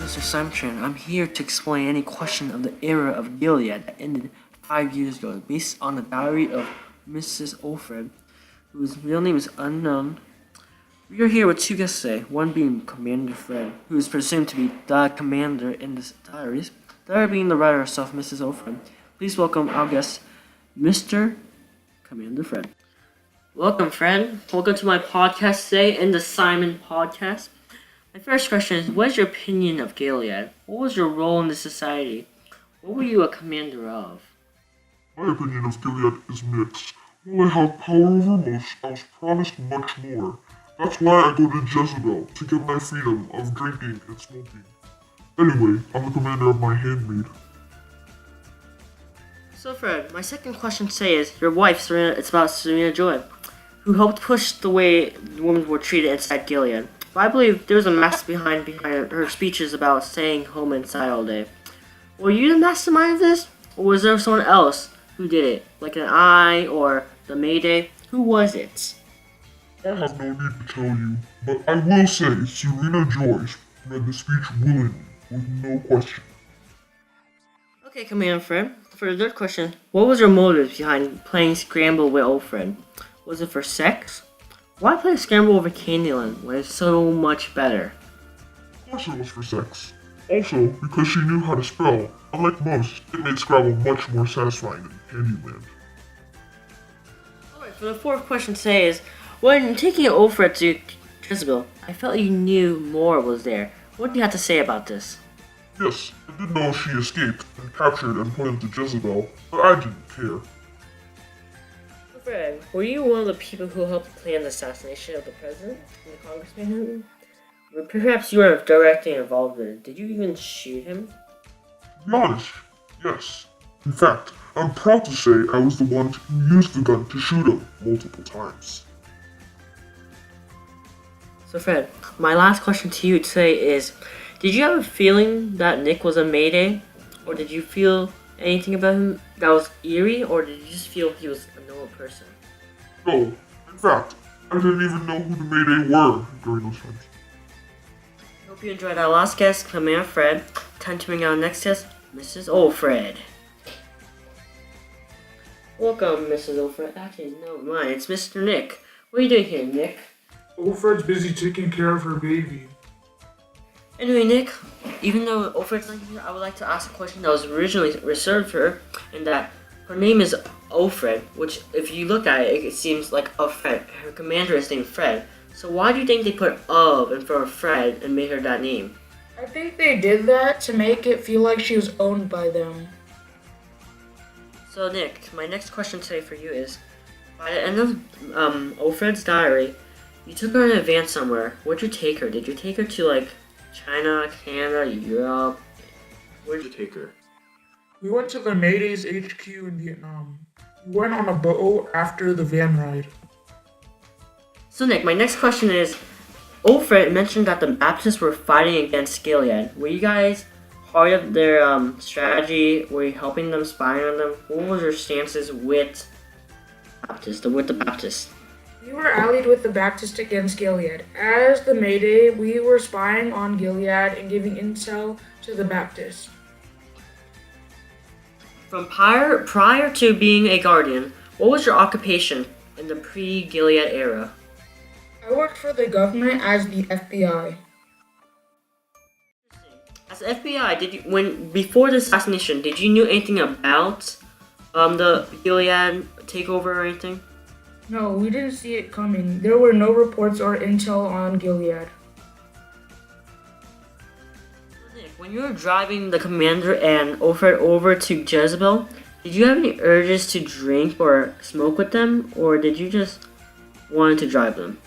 Mr. Simon Tran. I'm here to explain any question of the era of Gilead that ended 5 years ago, based on the diary of Mrs. Alfred, whose real name is unknown. We are here with two guests today, one being Commander Fred, who is presumed to be the commander in the diaries, the other being the writer herself, Mrs. Alfred. Please welcome our guest, Mr. Commander Fred. Welcome, Fred. Welcome to my podcast today, in the Simon podcast. My first question is, what is your opinion of Gilead? What was your role in the society? What were you a commander of? My opinion of Gilead is mixed. While I have power over most, I was promised much more. That's why I go to Jezebel, to get my freedom of drinking and smoking. Anyway, I'm the commander of my handmaid. So Fred, my second question today is, your wife, Serena, it's about Serena Joy, who helped push the way women were treated inside Gilead. But I believe there was a mask behind her speeches about staying home inside all day. Were you the mastermind of this? Or was there someone else who did it? Like an eye or the Mayday? Who was it? I have no need to tell you, but I will say Serena Joyce read the speech willingly, with no question. Okay, Commander Fred. For the third question, what was your motive behind playing Scramble with Alfred? Was it for sex? Why play Scramble over Candyland when it's so much better? Of course it was for sex. Also, because she knew how to spell, unlike most, it made Scrabble much more satisfying than Candyland. Alright, for the fourth question today is, when taking Alfred to Jezebel, I felt you knew more was there. What do you have to say about this? Yes, I did know she escaped and captured and put into Jezebel, but I didn't care. Fred, were you one of the people who helped plan the assassination of the president and the congressman? Perhaps you were directly involved in it. Did you even shoot him? To be honest, yes. In fact, I'm proud to say I was the one who used the gun to shoot him multiple times. So Fred, my last question to you today is, did you have a feeling that Nick was a Mayday? Or did you feel anything about him that was eerie? Or did you just feel he was a normal person? No, in fact, I didn't even know who the Mayday were during those times. Hope you enjoyed our last guest, Commander Fred. Time to bring our next guest, Mrs. Alfred. Welcome, Mrs. Alfred. Actually, no, mine. It's Mr. Nick. What are you doing here, Nick? Alfred's busy taking care of her baby. Anyway, Nick, even though Alfred's not here, I would like to ask a question that was originally reserved for her, and that her name is Alfred, which, if you look at it, it seems like a Fred. Her commander is named Fred. So why do you think they put of in front of Fred and made her that name? I think they did that to make it feel like she was owned by them. So Nick, my next question today for you is, by the end of Alfred's diary, you took her in advance somewhere. Where'd you take her? Did you take her to like China, Canada, Europe? Where'd you take her? We went to the Mayday's HQ in Vietnam. We went on a boat after the van ride. So Nick, my next question is, Alfred mentioned that the Baptists were fighting against Gilead. Were you guys part of their strategy? Were you helping them, spying on them? What was your stances with the Baptists? We were allied with the Baptist against Gilead. As the Mayday, we were spying on Gilead and giving intel to the Baptist. From prior to being a guardian, what was your occupation in the pre-Gilead era? I worked for the government as the FBI. As the FBI, before the assassination, did you know anything about the Gilead takeover or anything? No, we didn't see it coming. There were no reports or intel on Gilead. Nick, when you were driving the commander and Alfred over to Jezebel, did you have any urges to drink or smoke with them, or did you just want to drive them?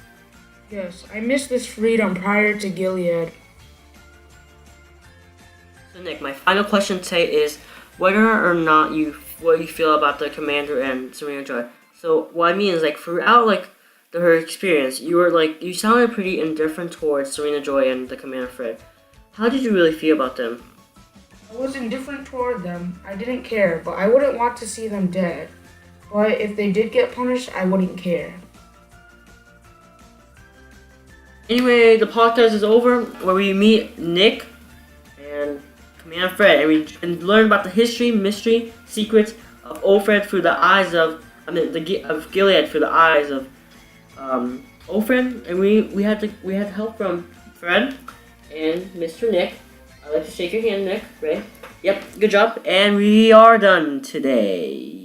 Yes, I missed this freedom prior to Gilead. So Nick, my final question today is whether or not what you feel about the commander and Serena Joy. So what I mean is, like, throughout her experience, you sounded pretty indifferent towards Serena Joy and the Commander Fred. How did you really feel about them? I was indifferent toward them. I didn't care, but I wouldn't want to see them dead. But if they did get punished, I wouldn't care. Anyway, the podcast is over, where we meet Nick Commander Fred, and learn about the history, mystery, secrets of Ophrad through the eyes of of Gilead through the eyes of Ophrad, and we had help from Fred and Mr. Nick. I'd like to shake your hand, Nick. Right? Yep, good job. And we are done today.